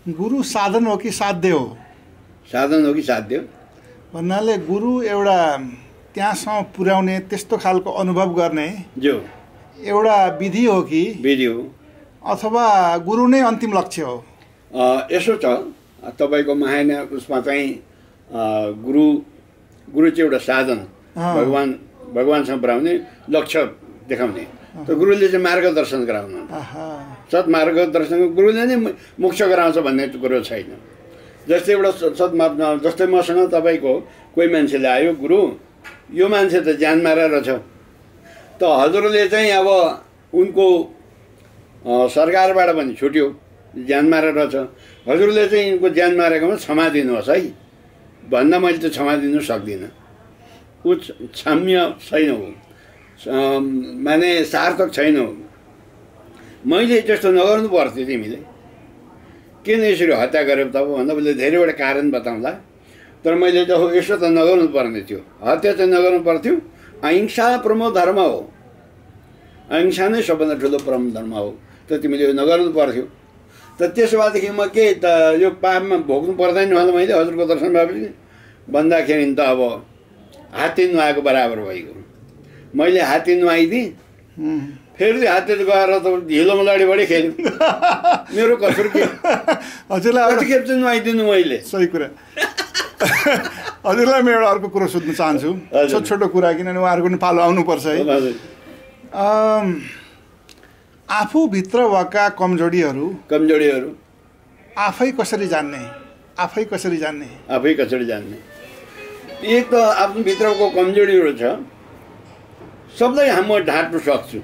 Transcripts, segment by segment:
गुरु साधन हो कि साध्य हो? साधन हो कि साध्य हो? भन्नाले गुरु एउटा त्यहाँसम्म पुर्याउने त्यस्तो खालको अनुभव गर्ने जो एउटा विधि हो कि विधि हो अथवा गुरु नै अन्तिम लक्ष्य हो? यसो छ तपाईँको महायान उसमा चाहिँ गुरु चाहिँ एउटा साधन, भगवान्सँग पुर्याउने, लक्ष्य देखाउने। त गुरुले चाहिँ मार्गदर्शन गराउनु, सत्मार्गदर्शन गुरुले नै मोक्ष गराउँछ भन्ने कुरो छैन। जस्तै एउटा सत्मार्ग, जस्तै मसँग तपाईँको कोही मान्छेले आयो, गुरु यो मान्छे त ज्यान मारेर छ, त हजुरले चाहिँ अब उनको सरकारबाट पनि छुट्यो, ज्यान मारेर छ, हजुरले चाहिँ यिनको ज्यान मारेकोमा क्षमा दिनुहोस् है भन्दा मैले त क्षमा दिनु सक्दिनँ। ऊ क्षम्य छैन, हो माने सार्थक छैन। मैले त्यस्तो नगर्नु पर्थ्यो तिमीले, किन यसरी हत्या गर्यो तब भन्दा मैले धेरैवटा कारण बताउँला, तर मैले त यसो त नगर्नु पर्ने थियो, हत्या चाहिँ नगर्नु पर्थ्यो। अहिंसा प्रमुख धर्म हो, अहिंसा नै सबभन्दा ठुलो प्रमुख धर्म हो, त तिमीले यो नगर्नु पर्थ्यो। त त्यसो भएदेखि म के त यो पापमा भोग्नु पर्दैन होला मैले हजुरको दर्शन भएपछि भन्दाखेरि त अब हात्ती नुहाएको बराबर भइगयो। मैले हात्ती नुहाइदिएँ, फेरि हात्ती गएर त हिलोमा लडी बढी खेल्यो, मेरो कसुर के? हजुरलाई कतिखेप चाहिँ नुहाइदिनु मैले? सही कुरा। हजुरलाई म एउटा अर्को कुरो सोध्न चाहन्छु, छोटो छोटो कुरा, किनभने उहाँहरूको पनि पालो आउनुपर्छ है। आफूभित्र भएका कमजोरीहरू आफै कसरी जान्ने? आफै कसरी जान्ने? एक त आफ्नो भित्रको कमजोरीहरू छ, सबलाई म ढाँट्नु सक्छु,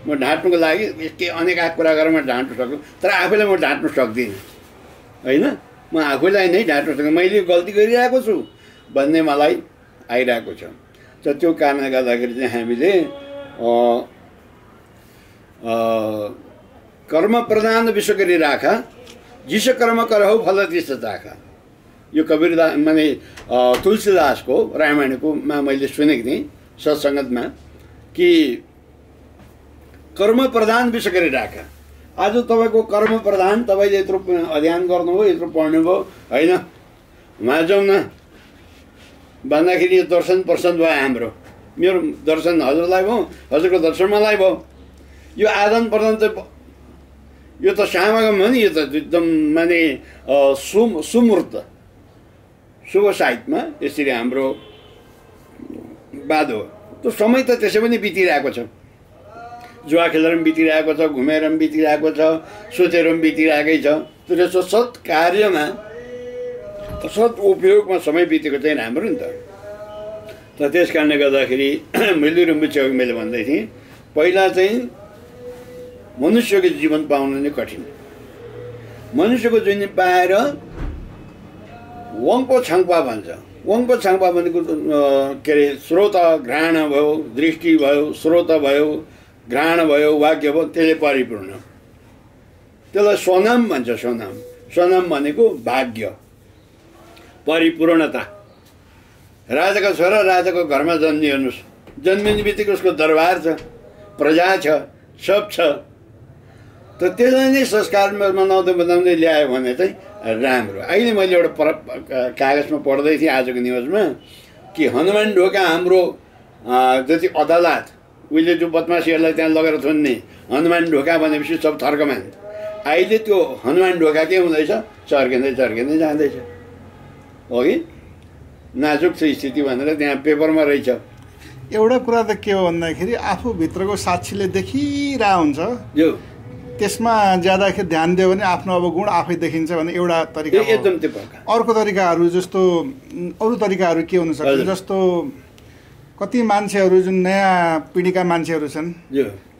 म ढाँट्नुको लागि के अनेक कुरा गरेर म ढाँट्नु सक्छु, तर आफैलाई म ढाँट्नु सक्दिनँ होइन। म आफैलाई नै ढाँट्नु सक्छु, मैले गल्ती गरिरहेको छु भन्ने मलाई आइरहेको छ। त त्यो कारणले गर्दाखेरि चाहिँ हामीले कर्म प्रधान विश्व गरी राखा, जिस कर्म करहु फल तिस चाखा, यो कबीरदास माने तुलसीदासको रामायणको मैले सुनेको थिएँ सत्सङ्गतमा कि कर्म प्रधान विश्व गरी राखा। आज तपाईँको कर्म प्रधान, तपाईँले यत्रो अध्ययन गर्नुभयो, यत्रो पढ्नुभयो होइन, उहाँ जाउँ न भन्दाखेरि यो दर्शन प्रसन्न भयो हाम्रो, मेरो दर्शन हजुरलाई भयो, हजुरको दर्शन मलाई भयो। यो आदान प्रदान त यो त सामागम हो नि, यो त एकदम माने सुमूर्त शुभ साहित्यमा यसरी हाम्रो बाध हो। त्यो समय त त्यसै पनि बितिरहेको छ, जुवा खेलेर पनि बितिरहेको छ, घुमेर पनि बितिरहेको छ, सोचेर पनि बितिरहेकै छ। त्यसो सत् कार्यमा सत् उपयोगमा समय बितेको चाहिँ राम्रो नि त। त्यस कारणले गर्दाखेरि मैले रुम्बुचेको मैले भन्दै थिएँ, पहिला चाहिँ मनुष्यको जीवन पाउनु नै कठिन, मनुष्यको जीवन पाएर वङपो छाङपा भन्छ। वङपो छाङपा भनेको के अरे स्रोत घ्राण भयो, दृष्टि भयो, स्रोत भयो, घ्राण भयो, वाक्य भयो, त्यसले परिपूर्ण, त्यसलाई स्वनाम भन्छ। स्वनाम भनेको भाग्य, परिपूर्णता। राजाको छोरा राजाको घरमा जन्मिनुहोस्, जन्मिने बित्तिकै उसको दरबार छ, प्रजा छ, सब छ। त त्यसलाई नै संस्कारमा बनाउँदै ल्यायो भने चाहिँ राम्रो। अहिले मैले एउटा कागजमा पढ्दै थिएँ आजको न्युजमा कि हनुमान ढोका हाम्रो जति अदालत उहिले जो बदमासीहरूलाई त्यहाँ लगेर थुन्ने हनुमान ढोका भनेपछि सब थर्कमान, अहिले त्यो हनुमान ढोका के हुँदैछ? चर्किँदै जाँदैछ। हो कि नाजुक छ स्थिति भनेर त्यहाँ पेपरमा रहेछ। एउटा कुरा त के हो भन्दाखेरि आफूभित्रको साक्षीले देखिरहेको हुन्छ, यो त्यसमा ज्यादाखेरि ध्यान दियो भने आफ्नो अब गुण आफै देखिन्छ भन्ने एउटा तरिका हो। एकदम त्यो प्रकार। अर्को तरिकाहरू जस्तो अरू तरिकाहरू के हुन सक्छ, जस्तो कति मान्छेहरू जुन नयाँ पिँढीका मान्छेहरू छन्,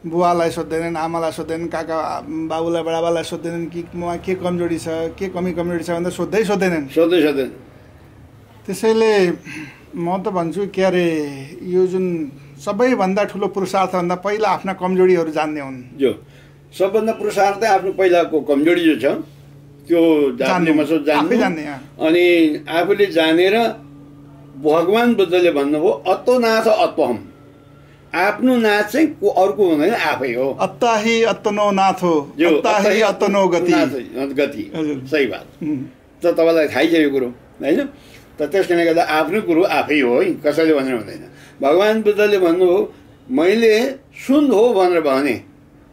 बुवालाई सोध्दैनन्, आमालाई सोध्दैनन्, काका बाबुलाई बडाबालाई सोध्दैनन् कि म के कमजोरी छ, के कमजोरी छ भनेर सोध्दैनन्। त्यसैले म त भन्छु के अरे यो जुन सबैभन्दा ठुलो पुरुषार्थभन्दा पहिला आफ्ना कमजोरीहरू जान्ने हुन्। सबभन्दा पुरुषार्थ आफ्नो पहिलाको कमजोरी जो छ त्यो जान्ने अनि आफूले जानेर भगवान बुद्धले भन्नुभयो अत्तो नाथ अत्वहम, आफ्नो नाथ चाहिँ अर्को हुँदैन, आफै हो। अत्ताही अत्तनो नाथो, अत्ताही अत्तनो गति। गति, सही बात। त तपाईँलाई थाहै छ यो कुरो होइन। त त्यस कारणले गर्दा आफ्नो कुरो आफै हो है, कसैले भनेर हुँदैन। भगवान् बुद्धले भन्नुभयो मैले सुन हो भनेर भने,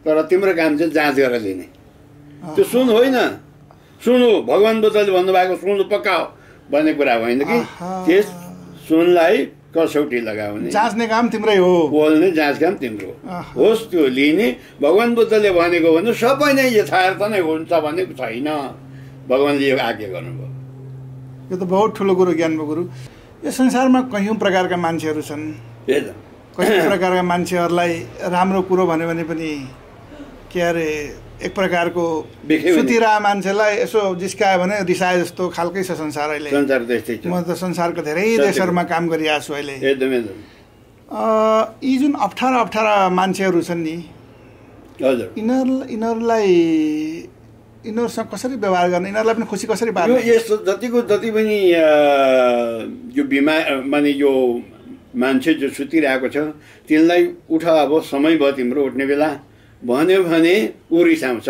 तर तिम्रो काम चाहिँ जाँच गरेर लिने। त्यो सुन होइन, सुन हो। भगवान् बुद्धले भन्नुभएको सुन पक्का हो भन्ने कुरा होइन कि, त्यस सुनलाई कसौटी लगाउने, जाँच्ने काम तिम्रै हो, बोल्ने जाँच काम तिम्रो होस्, त्यो लिने। भगवान् बुद्धले भनेको भन्नु सबै नै यथार्थ नै हुन्छ भनेको छैन, भगवान्ले यो आज्ञा गर्नुभयो। यो त बहुत ठुलो कुरो, ज्ञानको कुरो। यो संसारमा कैयौँ प्रकारका मान्छेहरू छन्, कैयौँ प्रकारका मान्छेहरूलाई राम्रो कुरो भन्यो भने पनि के अरे एक प्रकारको सुतिरहेको मान्छेलाई यसो जिस्कायो भने रिसाए जस्तो खालकै छ संसार अहिले। म त संसारको धेरै देशहरूमा काम गरिरहेको छु अहिले। यी जुन अप्ठ्यारा अप्ठ्यारा मान्छेहरू छन् नि, यिनीहरूसँग कसरी व्यवहार गर्ने, यिनीहरूलाई पनि खुसी कसरी पार्ने? यस्तो जति पनि यो बिमार माने यो मान्छे जो सुतिरहेको छ तिनलाई उठ, अब समय भयो तिम्रो उठ्ने बेला भन्यो भने ऊ रिसाउँछ,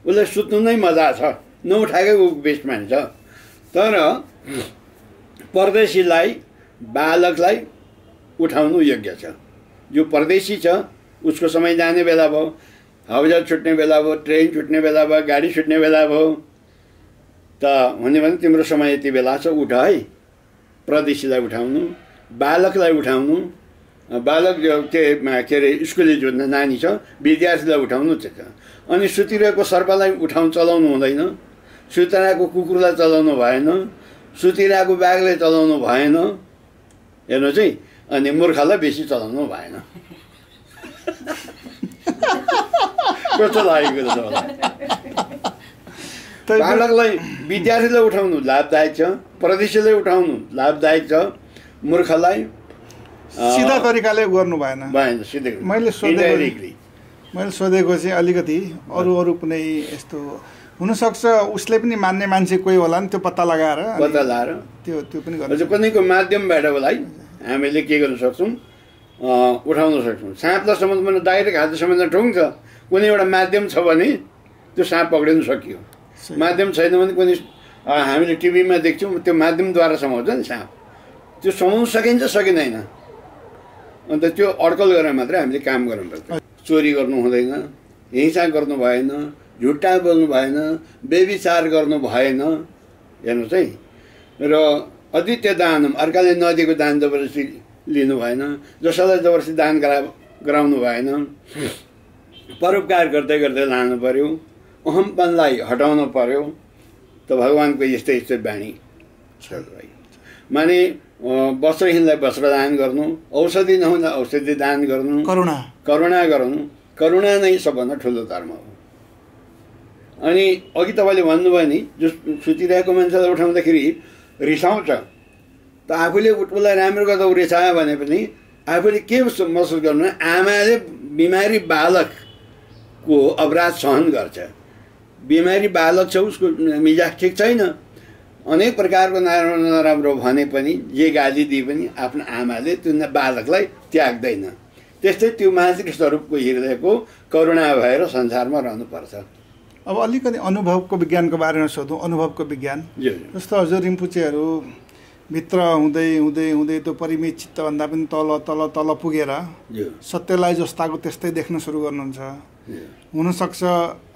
उसलाई सुत्नु नै मजा छ, नउठाएकै ऊ बेस्ट मान्छ। तर परदेशीलाई, बालकलाई उठाउनु योग्य छ। जो परदेशी छ उसको समय जाने बेला भयो, हवाईजहाज छुट्ने बेला भयो, ट्रेन छुट्ने बेला भयो, गाडी छुट्ने बेला भयो, त हुने भने तिम्रो समय यति बेला छ, उठ है। परदेशीलाई उठाउनु, बालकलाई उठाउनु, बालक जो के अरे स्कुले जो नानी छ विद्यार्थीलाई उठाउनु चाहिँ छ। अनि सुतिरहेको सर्पलाई चलाउनु हुँदैन, सुतिरहेको कुकुरलाई चलाउनु भएन, सुतिरहेको बाघलाई चलाउनु भएन, हेर्नु चाहिँ। अनि मूर्खलाई बेसी चलाउनु भएन। कस्तो लागेको छ तपाईँलाई? बालकलाई, विद्यार्थीलाई उठाउनु लाभदायक छ, परदेशीलाई उठाउनु लाभदायक छ, मूर्खलाई सिधा तरिकाले गर्नु भएन। मैले सोधेको चाहिँ अलिकति अरू कुनै यस्तो हुनसक्छ उसले पनि मान्ने मान्छे कोही होला नि, त्यो पत्ता लगाएर त्यो पनि गर्नु। कुनैको माध्यमबाट उसलाई हामीले के गर्न सक्छौँ, उठाउन सक्छौँ। साँपलाई समुद्रमा डाइरेक्ट हात समुद्रमा ठुङ्छ, कुनै एउटा माध्यम छ भने त्यो साँप पक्रिनु सकियो। माध्यम छैन भने कुनै हामीले टिभीमा देख्छौँ त्यो माध्यमद्वारा समाउँछ नि साँप, त्यो समाउनु सकिन्छ सकिँदैन। अन्त त्यो अड्कल गरेर मात्रै हामीले काम गर्नुपर्छ। चोरी गर्नु हुँदैन, हिंसा गर्नु भएन, झुट्टा बोल्नु भएन, व्यभिचार गर्नु भएन, हेर्नुहोस् है। र अद्वितीय दान, अर्काले नदिएको दान जबरजस्ती लिनु भएन, जसलाई जबरजस्ती दान गराउनु भएन, परोपकार गर्दै गर्दै लानु पर्यो, अहमपनलाई हटाउनु पर्यो। त भगवान्को यस्तै यस्तै बाणी छ भाइ। माने वस्त्रहीनलाई वस्त्र दान गर्नु, औषधि नहुँदा औषधि दान गर्नु, करुणा गर्नु, करुणा नै सबभन्दा ठुलो धर्म हो। अनि अघि तपाईँले भन्नुभयो नि, जो सुतिरहेको मान्छेलाई उठाउँदाखेरि रिसाउँछ, त आफूले उसलाई राम्रो गर्दा ऊ रिसायो भने पनि आफूले के महसुस गर्नु, आमाले बिमारी बालकको अपराध सहन गर्छ। बिमारी बालक छ, उसको मिजाज ठिक छैन, अनेक प्रकारको नराम्रो भने पनि, जे गाली दिए पनि आफ्नो आमाले त्यो बालकलाई त्याग्दैन। त्यस्तै त्यो मानसिक स्वरूपको हृदयको करुणा भएर संसारमा रहनुपर्छ। अब अलिकति अनुभवको विज्ञानको बारेमा सोधौँ। अनुभवको विज्ञान जस्तो हजुर रिम्पुचेहरू भित्र हुँदै हुँदै हुँदै त्यो परिमित चित्तभन्दा पनि तल तल तल पुगेर सत्यलाई जस्ताको त्यस्तै देख्न सुरु गर्नुहुन्छ। हुनसक्छ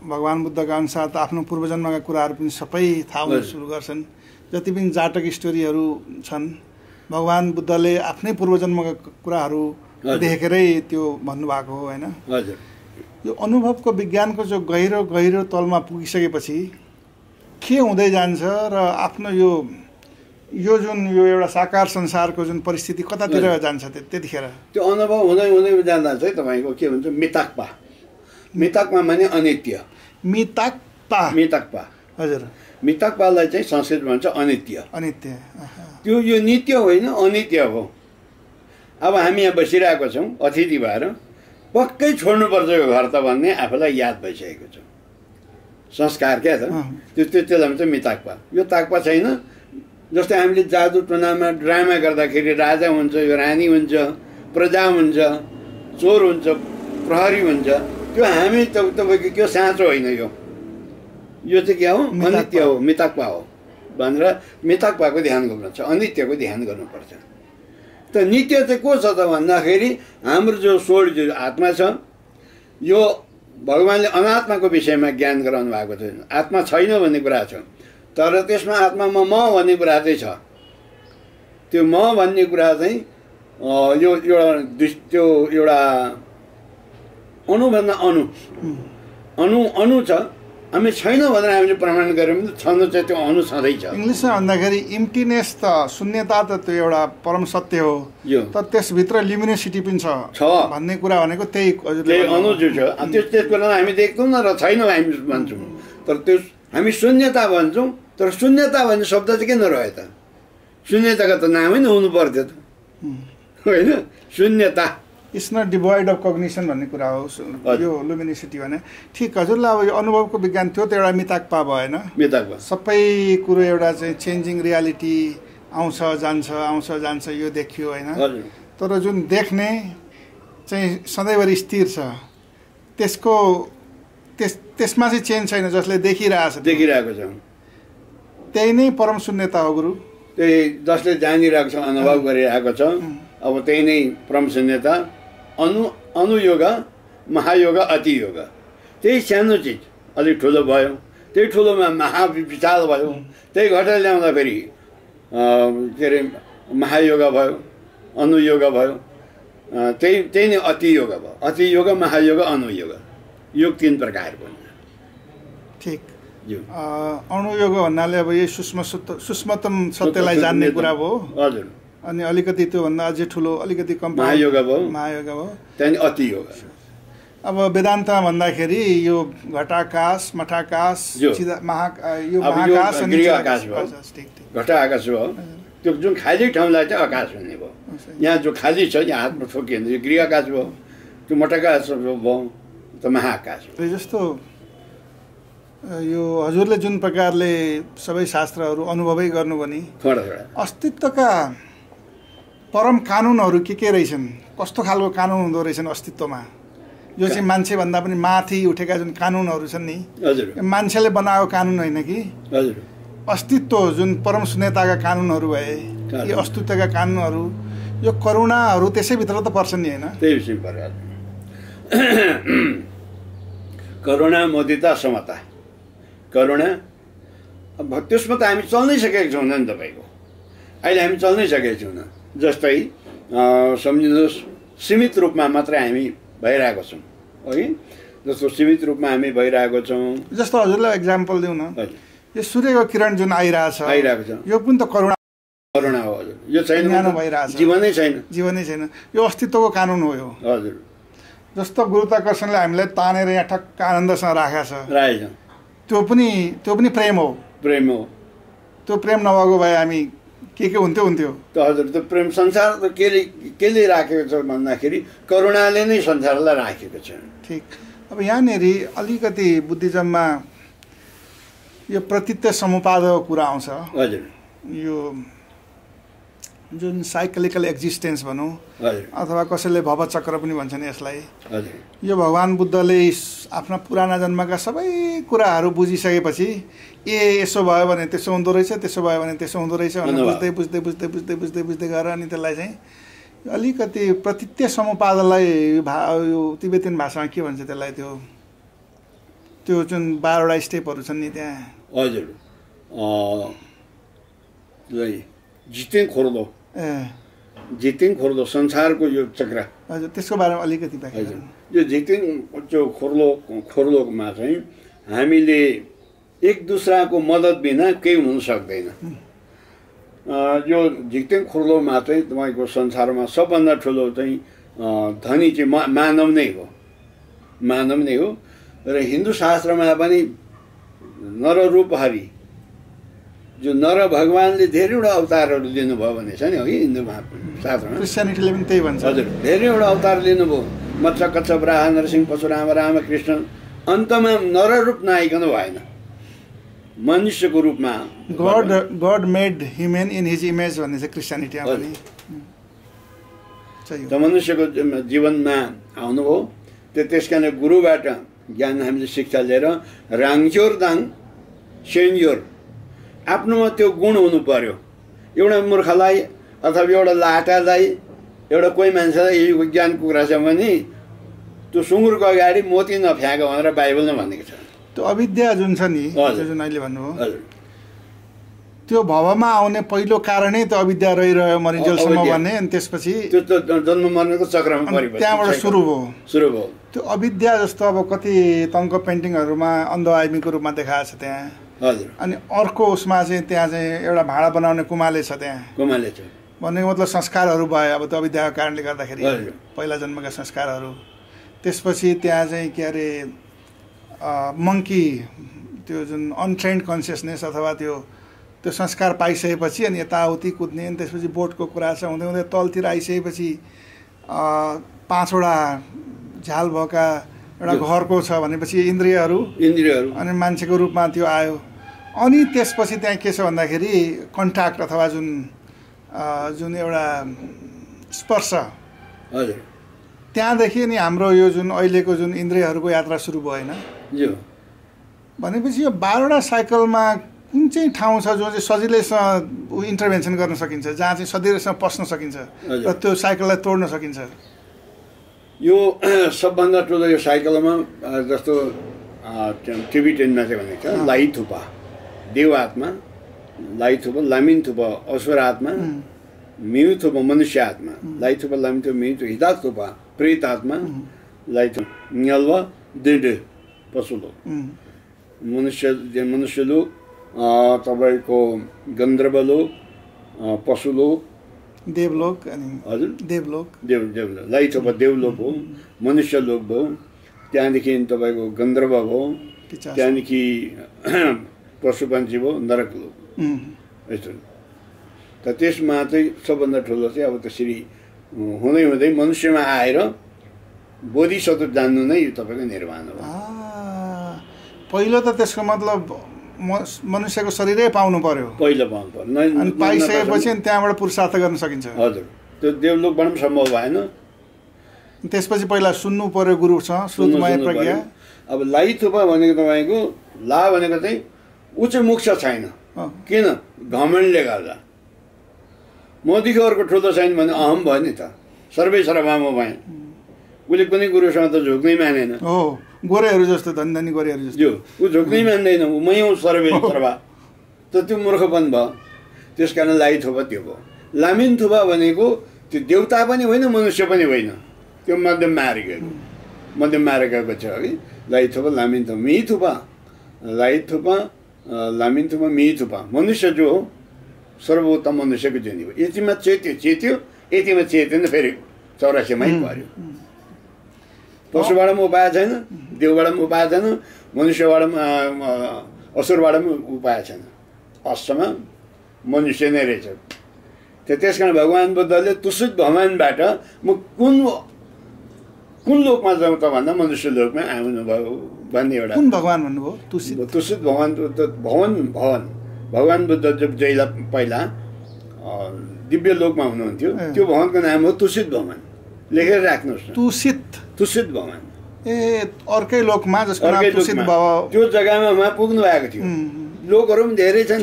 भगवान् बुद्धका अनुसार त आफ्नो पूर्वजन्मका कुराहरू पनि सबै थाहा हुन सुरु गर्छन्। जति पनि जातक स्टोरीहरू छन्, भगवान् बुद्धले आफ्नै पूर्वजन्मका कुराहरू देखेरै त्यो भन्नुभएको हो होइन। यो अनुभवको विज्ञानको जो गहिरो गहिरो तलमा पुगिसकेपछि के हुँदै जान्छ र आफ्नो यो जुन यो एउटा साकार संसारको जुन परिस्थिति कतातिर जान्छ त्यतिखेर? त्यो अनुभव हुँदै हुँदै जाँदा चाहिँ तपाईँको के भन्छ, मिताक्पा। मिताक्पा माने अनित्य। मिताक्पा हजुर, मिताक्पालाई चाहिँ संस्कृतमा भन्छ अनित्य। अनित्य त्यो यो नित्य होइन, अनित्य हो। अब हामी यहाँ बसिरहेको छौँ अतिथि भएर, पक्कै छोड्नुपर्छ यो घर त भन्ने आफूलाई याद भइसकेको छ। संस्कार क्या त, त्यसलाई भन्छ मिताक्पा। यो ताक्पा छैन। जस्तै हामीले जादु टोनामा ड्रामा गर्दाखेरि राजा हुन्छ, यो रानी हुन्छ, प्रजा हुन्छ, चोर हुन्छ, प्रहरी हुन्छ, त्यो हामी तपाईँको त्यो साँचो होइन, यो चाहिँ क्या हो, अनित्य हो, मिताक्पा हो भनेर मिताक्पाको ध्यान गर्नु छ, अनित्यको ध्यान गर्नुपर्छ। त नित्य चाहिँ को छ त भन्दाखेरि हाम्रो जो सोल जो आत्मा छ, यो भगवान्ले अनात्माको विषयमा ज्ञान गराउनु भएको छैन। आत्मा छैन भन्ने कुरा छ, तर त्यसमा आत्मामा म भन्ने कुरा चाहिँ छ। त्यो म भन्ने कुरा चाहिँ यो एउटा अणुभन्दा अणु छ। हामी छैन भनेर हामीले प्रमाण गऱ्यौँ भने छनु चाहिँ त्यो अणु छँदैछ। इङ्ग्लिसमा भन्दाखेरि इम्प्टिनेस त शून्यता त त्यो एउटा परम सत्य हो, तर त्यसभित्र ल्युमिनेसिटी पनि छ भन्ने कुरा भनेको त्यही अणु जो छ। त्यस बेलामा हामी देख्दैनौँ न र छैन हामी भन्छौँ, तर त्यो हामी शून्यता भन्छौँ। तर शून्यता भन्ने शब्द चाहिँ किन रह्यो त? शून्यताको त नामै नहुनु पर्थ्यो त, होइन? शून्यता it's not devoid of cognition भन्ने कुरा हो यो लुमिनिसिटी भने। ठिक, हजुरलाई अब यो अनुभवको विज्ञान थियो त एउटा मिताक्पा भएन, मिताक्पा सबै कुरो एउटा चाहिँ चेन्जिङ रियालिटी आउँछ जान्छ यो देखियो होइन। तर जुन देख्ने चाहिँ सधैँभरि स्थिर छ, त्यसमा चाहिँ चेन्ज छैन, जसले देखिरहेको छ। त्यही नै परम शून्यता हो गुरु। त्यही जसले जानिरहेको छ, अनुभव गरिरहेको छ, अब त्यही नै परम शून्यता। अनुयोग, महायोग, अतियोग, त्यही सानो चिज अलिक ठुलो भयो, त्यही ठुलोमा महाविशाल भयो, त्यही घटेर ल्याउँदा फेरि के अरे महायोग भयो, अनुयोग भयो, त्यही नै अतियोग भयो। अतियोग, महायोग, अनुयोग, योग 3 प्रकारको हुन्छ। ठिक, अणुयोग भन्नाले अब यही सूक्ष्मतम सत्यलाई जान्ने कुरा भयो। हजुर। अनि अलिकति त्योभन्दा अझै ठुलो अलिकति कम महायोग भयो, त्यहाँदेखि अतियोग। अब वेदान्तमा भन्दाखेरि यो घटाकाश, मठाकाश, यो महाकाश अनि गृहआकाश भयो। घटाकाश भयो, त्यो जुन खाली ठाउँलाई चाहिँ आकाश भन्ने भयो। यहाँ जो खाली छ, यहाँ हातमा ठोकिन्छ, यो गृहआकाश भयो। त्यो मठाकाश भयो, त महाकाश हो। जस्तो यो हजुरले जुन प्रकारले सबै शास्त्रहरू अनुभवै गर्नुभयो नि, अस्तित्वका परम कानुनहरू के रहेछन्? कस्तो खालको कानुन हुँदो रहेछन् अस्तित्वमा? यो चाहिँ मान्छेभन्दा पनि माथि उठेका जुन कानुनहरू छन् नि, मान्छेले बनाएको कानुन होइन कि अस्तित्व जुन परम शून्यताका कानुनहरू भए, यी अस्तित्वका कानुनहरू, यो करुणाहरू त्यसैभित्र त पर्छन् नि, होइन? त्यही विषय पर्छ। करुणा, मोदिता, समता, करुणा। अब त्यसमा त हामी चल्नै सकेको छौँ नि तपाईँको। अहिले हामी चल्नै सकेको छौँ। जस्तै सम्झिनुहोस्, सीमित रूपमा मात्रै हामी भइरहेको छौँ, है? जस्तो सीमित रूपमा हामी भइरहेको छौँ। जस्तो हजुरलाई एक्जाम्पल दिउँ न, यो सूर्यको किरण जुन आइरहेको छ, यो पनि त करुणा हो। हजुर, यो छैन, भइरहेछ, जीवनै छैन। यो अस्तित्वको कानुन हो यो। हजुर। जस्तो गुरुत्वाकर्षणले हामीलाई तानेर यहाँ ठक्क आनन्दसँग राखेको छ, त्यो पनि प्रेम हो। त्यो प्रेम नभएको भए हामी के हुन्थ्यो त? हजुर, त्यो प्रेम संसार त केले राखेको छ भन्दाखेरि करुणाले नै संसारलाई राखेको छ। ठिक। अब यहाँनिर अलिकति बुद्धिज्ममा यो प्रतित्व समुपादको कुरा आउँछ। हजुर। यो जुन साइक्लिकल एक्जिस्टेन्स भनौँ, अथवा कसैले भवचक्र पनि भन्छन् यसलाई। यो भगवान् बुद्धले आफ्ना पुराना जन्मका सबै कुराहरू बुझिसकेपछि यसो भयो भने त्यसो हुँदो रहेछ, त्यसो भयो भने त्यसो हुँदो रहेछ भनेर बुझ्दै गएर अनि त्यसलाई चाहिँ अलिकति प्रतित्व समुपादलाई यो तिब्बतीयन भाषामा के भन्छ त्यसलाई, त्यो जुन 12वटा स्टेपहरू छन् नि त्यहाँ। हजुर। जितेङ खोर्लो संसारको यो चक्र। हजुर, त्यसको बारेमा अलिकति व्याख्या गर्नु। यो जितेङ जो खोर्लोमा चाहिँ हामीले एक दुसराको मद्दत बिना केही हुन सक्दैन। यो जितेङ खोर्लोमा चाहिँ तपाईँको संसारमा सबभन्दा ठुलो चाहिँ धनी चाहिँ मानव नै हो। र हिन्दू शास्त्रमा पनि नररूपहरि, जो नर भगवान्ले धेरैवटा अवतारहरू लिनुभयो भने छ नि, है? हिन्दू शास्त्रमा, क्रिस्चियनिटीले पनि त्यही भन्छ। हजुर, धेरैवटा अवतार लिनुभयो। मत्स्य, कच्छ, वराह, नरसिंह, परशुराम, रामकृष्ण। अन्तमा नर रूप नआइकन भएन, मनुष्यको रूपमा। God made human in his image भन्ने चाहिँ क्रिस्चियनिटीमा पनि। मनुष्यको जीवनमा आउनुभयो। त्यस कारण गुरुबाट ज्ञान हामीले शिक्षा लिएर राङच्योर दाङ सेन्योर आफ्नोमा त्यो गुण हुनु पर्यो। एउटा मूर्खलाई अथवा एउटा लाटालाई एउटा कोही मान्छेलाई यो ज्ञानको कुरा छ भने त्यो सुँगुरको अगाडि मोती नफ्याँक भनेर बाइबलमा भनेको छ। त्यो अविद्या जुन छ नि, जुन अहिले भन्नुभयो, त्यो भवमा आउने पहिलो कारणै त अविद्या रहिरह्यो मरिन्जेलसम्म भने, अनि त्यसपछि त्यो त जन्म मर्नेको चक्रमा परिवर्तन त्यहाँबाट सुरु भयो। त्यो अविद्या जस्तो अब कति तङ्क पेन्टिङहरूमा अन्ध आइमीको रूपमा देखाएको छ त्यहाँ। हजुर। अनि अर्को उसमा चाहिँ त्यहाँ चाहिँ एउटा भाँडा बनाउने कुमाले छ त्यहाँ। कुमाले छ भनेको मतलब संस्कारहरू भयो अब त्यो अविद्याको कारणले गर्दाखेरि पहिला जन्मका संस्कारहरू। त्यसपछि त्यहाँ चाहिँ के अरे मङ्की, त्यो जुन अनट्रेन्ड कन्सियसनेस अथवा त्यो संस्कार पाइसकेपछि अनि यताउति कुद्ने, अनि त्यसपछि बोटको कुरा छ। हुँदै हुँदै तलतिर आइसकेपछि 5वटा झ्याल भएका एउटा घरको छ भनेपछि इन्द्रियहरू अनि मान्छेको रूपमा त्यो आयो। अनि त्यसपछि त्यहाँ के छ भन्दाखेरि कन्ट्याक्ट अथवा जुन एउटा स्पर्श, हजुर, त्यहाँदेखि नि हाम्रो यो जुन अहिलेको जुन इन्द्रियहरूको यात्रा सुरु भयो होइन। भनेपछि यो 12वटा साइकलमा कुन चाहिँ ठाउँ छ जो चाहिँ सजिलैसँग इन्टरभेन्सन गर्न सकिन्छ, जहाँ चाहिँ सजिलैसँग पस्न सकिन्छ र त्यो साइकललाई तोड्न सकिन्छ? यो सबभन्दा ठुलो यो साइकलमा जस्तो टिबिटेनमा चाहिँ भनेको छ लाई थुपा, देव आत्मा, लाई थुपा, लामिन थुपा असुर आत्मा, मिउ थुपा मनुष्य आत्मा, लाई थुपा, लामिन थुपा, मिउ थुपा हिदाक थुपा प्रेत आत्मा, लाई थुपा न्यलवा दृढ पशु लोक, मनुष्य लोक, तपाईँको गन्धर्व लोक, पशु लोक, देवलोक, अनि हजुर देवलोक, लाई थुपा देवलोक हो, मनुष्य लोक भयो, त्यहाँदेखि तपाईँको गन्धर्व भयो, त्यहाँदेखि पशुपन्छी भयो, नरक लोक, यस्तो। त त्यसमा चाहिँ सबभन्दा ठुलो चाहिँ अब त्यसरी हुँदै हुँदै मनुष्यमा आएर बोधिसत्व जान्नु नै तपाईँको निर्वाण हो। पहिलो त त्यसको मतलब मनुष्यको शरीरै पाउनु पर्यो, पहिलो पाउनु पर्यो, अनि पाइसकेपछि त्यहाँबाट पुरुषार्थ गर्न सकिन्छ। हजुर, त्यो देवलोकबाट पनि सम्भव भएन। त्यसपछि पहिला सुन्नु पर्यो गुरुसँग, श्रुतमय प्रज्ञा। अब लाई थुपा भनेको तपाईँको ला भनेको चाहिँ ऊ चाहिँ मोक्ष छैन। किन? घमण्डले गर्दा। मोदीको अर्को ठुलो छैन भने अहम भयो नि त, सर्वै सर्वमा भएँ। उसले कुनै गुरुसँग त झुक्नै मानेन। हो, गोरेहरू जस्तो, धनी गोरेहरू जस्तो ऊ झुक्नै मान्दैन, मै हौँ सर्वै सर्वा, त त्यो मूर्खपन भयो। त्यस कारण लाई थुपा त्यो भयो। लामिन थुपा भनेको त्यो देवता पनि होइन, मनुष्य पनि होइन, त्यो मध्यम मार्गको छ कि लाई थुपा, लामिन थुपा, मिही थुपा, लाई थुपा, लामिन थुपा, मिही थुपा। मनुष्य जो हो सर्वोत्तम मनुष्यको जनी हो। यतिमा चेत्यो, यतिमा चेतेन, फेरि 84मा पर्यो। पशुबाट पनि उपाय छैन, देवबाट पनि उपाय छैन, मनुष्यबाट पनि असुरबाट पनि उपाय छैन, असम मनुष्य नै रहेछ। त्यस कारण भगवान् बुद्धले तुसित भगवान्बाट म कुन लोकमा जाउँ त भन्दा मनुष्य लोकमा आउनुभयो भन्ने एउटा। कुन भगवान् भन्नुभयो? तुसित भगवान् बुद्ध जहिला पहिला दिव्य लोकमा हुनुहुन्थ्यो, त्यो भगवानको नाम हो तुसित भगवान्। लेखेर राख्नुहोस् न, तुसित भगवान्। अर्कै लोकमा जसको नाम तुसित भयो, त्यो जग्गामा उहाँ पुग्नु भएको थियो। लोकहरू पनि धेरै छन्,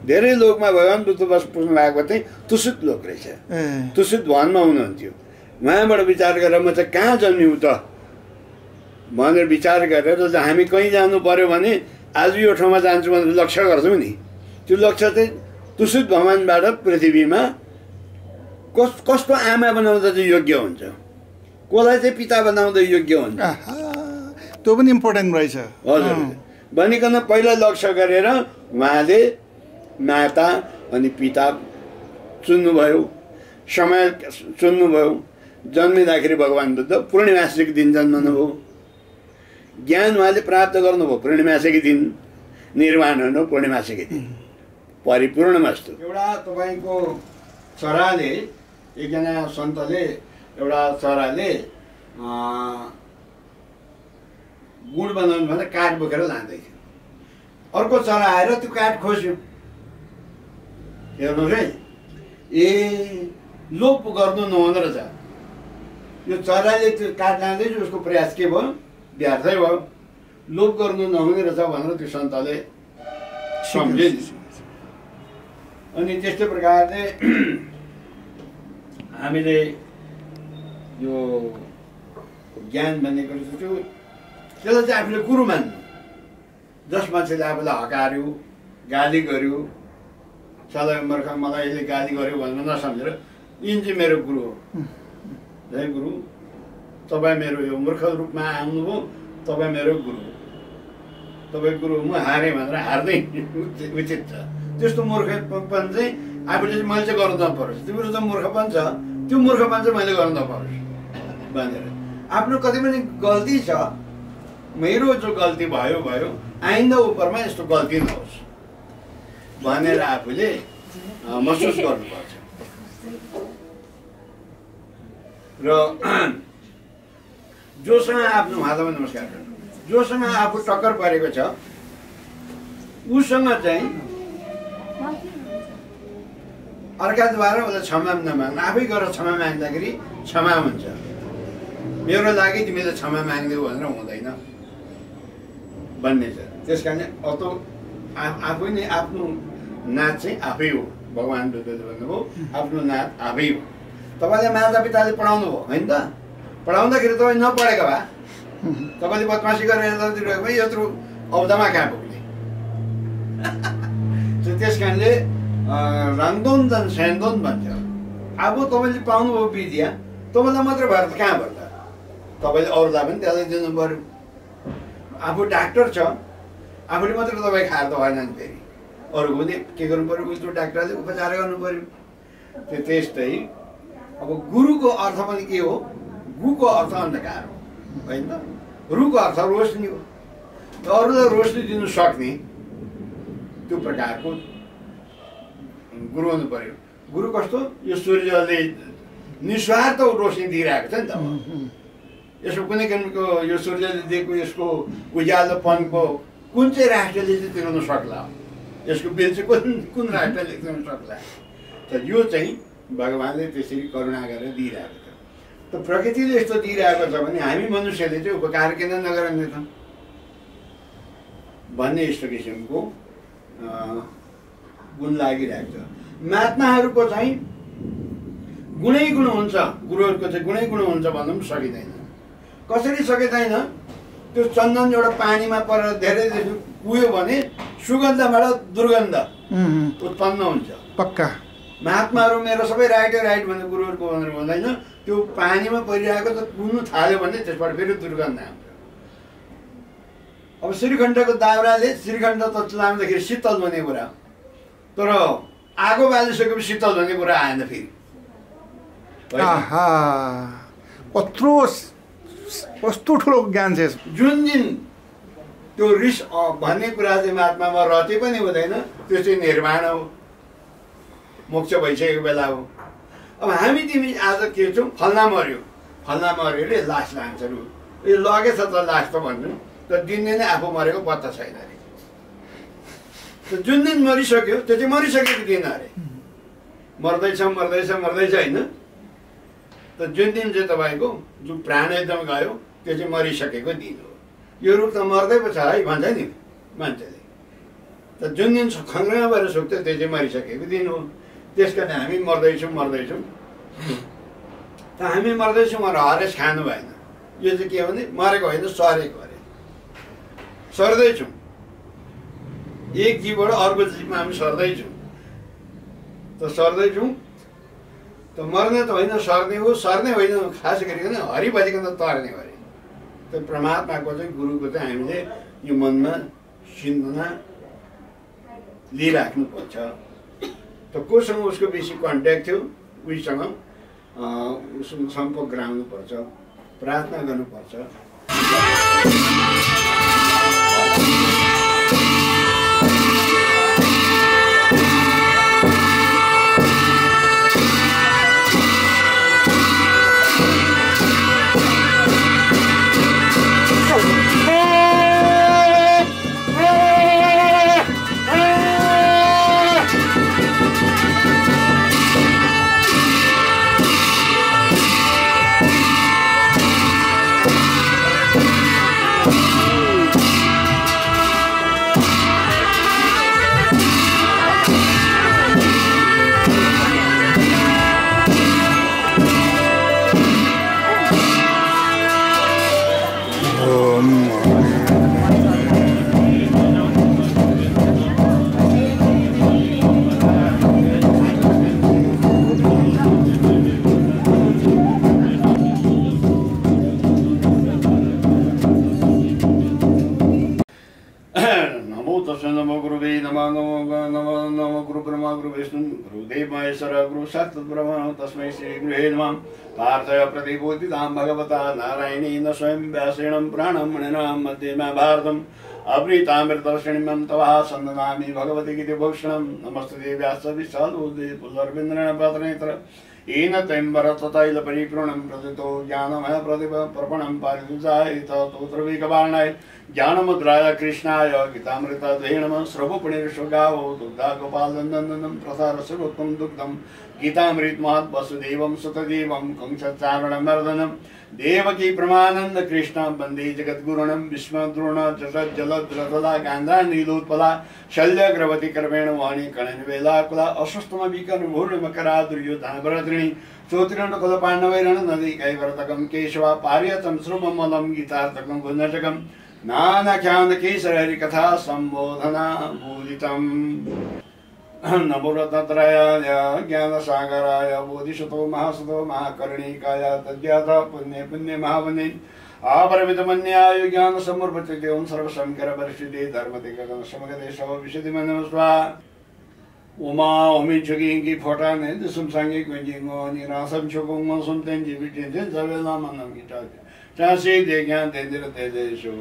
धेरै लोकमा भगवान् बुद्ध पुग्नु भएको चाहिँ तुसित लोक रहेछ। तुसित भवनमा हुनुहुन्थ्यो। उहाँबाट विचार गरेर म चाहिँ कहाँ जन्मिउँ त भनेर विचार गरेर हामी कहीँ जानु पर्यो भने आज यो ठाउँमा जान्छु भनेर लक्ष्य गर्छौँ नि, त्यो लक्ष्य चाहिँ तुसित भगवान्बाट पृथ्वीमा कस्तो आमा बनाउँदा चाहिँ योग्य हुन्छ, कसलाई चाहिँ पिता बनाउँदा योग्य हुन्छ, त्यो पनि इम्पोर्टेन्ट रहेछ। हजुर, भनिकन पहिला लक्ष्य गरेर उहाँले माता अनि पिता चुन्नुभयो, समय चुन्नुभयो। जन्मिँदाखेरि भगवान् बुद्ध पूर्णिमासीको दिन जन्मनुभयो। ज्ञान उहाँले प्राप्त गर्नुभयो पूर्णिमासीको दिन, निर्वाण हुनु पूर्णिमासीको दिन, परिपूर्णमस्तु। एउटा तपाईँको चराले, एकजना सन्तले एउटा चराले गुड बनाउनु भन्दा काठ बोकेर लाँदै थियो। अर्को चरा आएर त्यो काठ खोज्यो। हेर्नुहोस् है, लोप गर्नु नहुँदो रहेछ। यो चराले त्यो काट लाँदै उसको प्रयास के भयो व्यर्थै भयो लोप गर्नु नहुने रहेछ भनेर त्यो सन्तले सम्झे अनि त्यस्तै प्रकारले हामीले यो ज्ञान भनेको त्यो त्यसलाई चाहिँ आफूले गुरु मान्नु जस मान्छेले आफूलाई हकार्यो गाली गर्यो सधैँ मूर्ख मलाई यसले गाली गर्यो भनेर नसम्झेर यिन चाहिँ मेरो गुरु हो जय गुरु तपाईँ मेरो यो मूर्ख रूपमा आउनुभयो तपाईँ मेरो गुरु तपाईँ गुरु म हारेँ भनेर हार्दै उचित छ त्यस्तो मूर्खपन चाहिँ आफूले चाहिँ मैले चाहिँ गर्नु नपरोस् तिम्रो त मूर्खपन छ त्यो मूर्खपन चाहिँ मैले गर्नु नपरोस् भनेर आफ्नो कति पनि गल्ती छ मेरो जो गल्ती भयो आइन्दा उपरमा यस्तो गल्ती नहोस् भनेर आफूले महसुस गर्नुपर्छ र जोसँग आफ्नो हातमा नमस्कार गर्नु जोसँग आफू टक्कर परेको छ उसँग चाहिँ अर्काद्वारा उसलाई क्षमा नमाग्नु आफै गएर क्षमा माग्दाखेरि क्षमा हुन्छ मेरो लागि तिमीले क्षमा माग्दियौ भनेर हुँदैन भन्ने छ त्यस कारण अतो आफै नै आफ्नो नाच चाहिँ आफै हो भगवान् बुद्धले भन्नुभयो आफ्नो नाच आफै हो तपाईँले मातापिताले पढाउनु भयो होइन त पढाउँदाखेरि तपाईँ नपढेको भए तपाईँले बदमासी गरेर यतातिर भए यत्रो औदामा कहाँ पुग्ने त्यस कारणले राङदोन दन स्यान्दोन भन्छ अब तपाईँले पाउनुभयो विद्या तपाईँलाई मात्र भएर त कहाँ भयो त तपाईँले अरूलाई पनि त्यसलाई दिनु पऱ्यो आफू डाक्टर छ आफूले मात्र दबाई खाएर त भएन नि फेरि अरूको पनि के गर्नु पऱ्यो उसको डाक्टरले उपचार गर्नु पऱ्यो त्यस्तै अब गुरुको अर्थ पनि के हो गुको अर्थ अन्धकार हो होइन त रुको अर्थ रोशनी हो अरूलाई रोशनी दिनु सक्ने त्यो प्रकारको गुरु हुनु पर्यो गुरु कस्तो यो सूर्यले निस्वार्थ रोशनी दिइरहेको छ नि त यसको कुनै किसिमको यो सूर्यले दिएको यसको उज्यालोपनको कुन चाहिँ राष्ट्रले चाहिँ तिर्नु सक्ला यसको बिल चाहिँ कुन राष्ट्रले तिर्नु सक्ला त यो चाहिँ भगवान्ले त्यसरी करुणा गरेर दिइरहेको छ त प्रकृतिले यस्तो दिइरहेको छ भने हामी मनुष्यले चाहिँ उपकार किन नगर्नेछौँ भन्ने यस्तो किसिमको गुण लागिरहेको छ महात्माहरूको चाहिँ गुणै गुण हुन्छ गुरुहरूको चाहिँ गुणै गुण हुन्छ भन्नु पनि सकिँदैन कसरी सकिँदैन त्यो चन्दन एउटा पानीमा परेर धेरै कुयो भने सुगन्धबाट दुर्गन्ध उत्पन्न हुन्छ पक्का महात्माहरू मेरो सबै राइट भने गुरुहरूको भनेर भन्दैन त्यो पानीमा परिरहेको त कुन्नु थाल्यो भने त्यसबाट फेरि दुर्गन्ध आउँछ अब श्रीखण्डको दाउराले श्रीखण्ड त चलाउँदाखेरि शीतल भन्ने कुरा तर आगो बालिसकेपछि शीतल भन्ने कुरा आएन फेरि कस्तो ठुलो ज्ञान छ जुन दिन त्यो रिस भन्ने कुरा चाहिँ महात्मामा रति पनि हुँदैन त्यो चाहिँ निर्वाण हो मोक्ष भइसकेको बेला हो अब हामी तिमी आज के छौँ फल्ना मऱ्यो अरे लास लान्छ यो लगेछ त लास त भन्नु त दिन नै आफू मरेको पत्ता छैन अरे जुन दिन मरिसक्यो त्यो चाहिँ मरिसकेको दिन अरे मर्दैछ होइन त जुन दिन चाहिँ तपाईँको जुन प्राण एकदम गयो त्यो चाहिँ मरिसकेको दिन हो यो रूप त मर्दै पो छ है भन्छ नि मान्छेले त जुन दिन खङ्ग्रमा भएर सुक्थ्यो त्यो चाहिँ मरिसकेको दिन हो त्यस कारण हामी मर्दैछौँ त हामी मर्दैछौँ भनेर हरेस खानु भएन यो चाहिँ के भने मरेको होइन सरेको अरे सर्दैछौँ एक जीवबाट अर्को जीवमा हामी सर्दैछौँ त मर्ने त होइन सर्ने होइन खास गरिकन हरि बजिकन तर्ने अरे त्यो परमात्माको चाहिँ गुरुको चाहिँ हामीले यो मनमा सिन्धुमा लिइराख्नुपर्छ त कोसँग उसको बेसी कन्ट्याक्ट थियो उहीसँग सम्पर्क गराउनुपर्छ प्रार्थना गर्नुपर्छ गुरुवे नमः नमः गुरु ब्रह्मा गुरु विष्णु गुरुदेव महेश्वर गुरु साक्षात् ब्रह्म तस्मै श्री गुरुवे नमः पार्थय प्रतिबोधितां भगवता नारायणेन स्वयं व्यासेन प्राणमणिनां मध्ये महाभारतम् अवृतामृतवर्षिणीं तवः सन्दनामि भगवति गीतिभूषणं नमस्ते व्यासविशालोदे पुल्लर्विन्द्रणपात्रनेत्र येन तैम्बरततैलपरिपूर्णं प्रदितो ज्ञानमय प्रतिभ प्रपणं पारिदुजाय तोत्रविकबाणाय ज्ञानमुद्राय कृष्णाय गीतामृतद्वये नमः सर्वपुण्यर्षगावो दुग्धा गोपालनन्दनं प्रसारसर्वोत्तमं दुग्धं गीतामृतमहत् वसुदेवं सुतदेवं कंसचारणमर्दनं देवकी प्रमानंद कृष्ण वंदे जगद्गुरुणं विस्मद्रोण जलद्रतला गांधा नीलोत्पला शल्यग्रवती कर्मेण वाणी कणवेलाकुला अस्वस्थमविकर्णूर्णमकरा दुर्योधनभरद्रिणी चोत्रिण्डकुल पाण्डवैरण नदी कैवर्तकं केशवा पार्यतं श्रुममलं गीतार्थकं गुणजकं नानाख्यानकेसरहरिकथा सम्बोधना बोधितम् नमो रत्नत्रयाय ज्ञानसागराय बोधिसतो महासतो महाकर्णिकाय तद्याथ पुण्य पुण्य महापुण्य अपरिमितमन्याय ज्ञान समर्पित ओम सर्वशंकर परिषदे धर्मते गगन समगदे सब विशुद्धि मन स्वा उमा ओमि छुगी की फोटा ने दिसुम संगे कुंजिंगो निरासम छुगोंगो सुनतें जीवितें सबेला मनम गीता चासी दे ज्ञान दे दिर दे देशो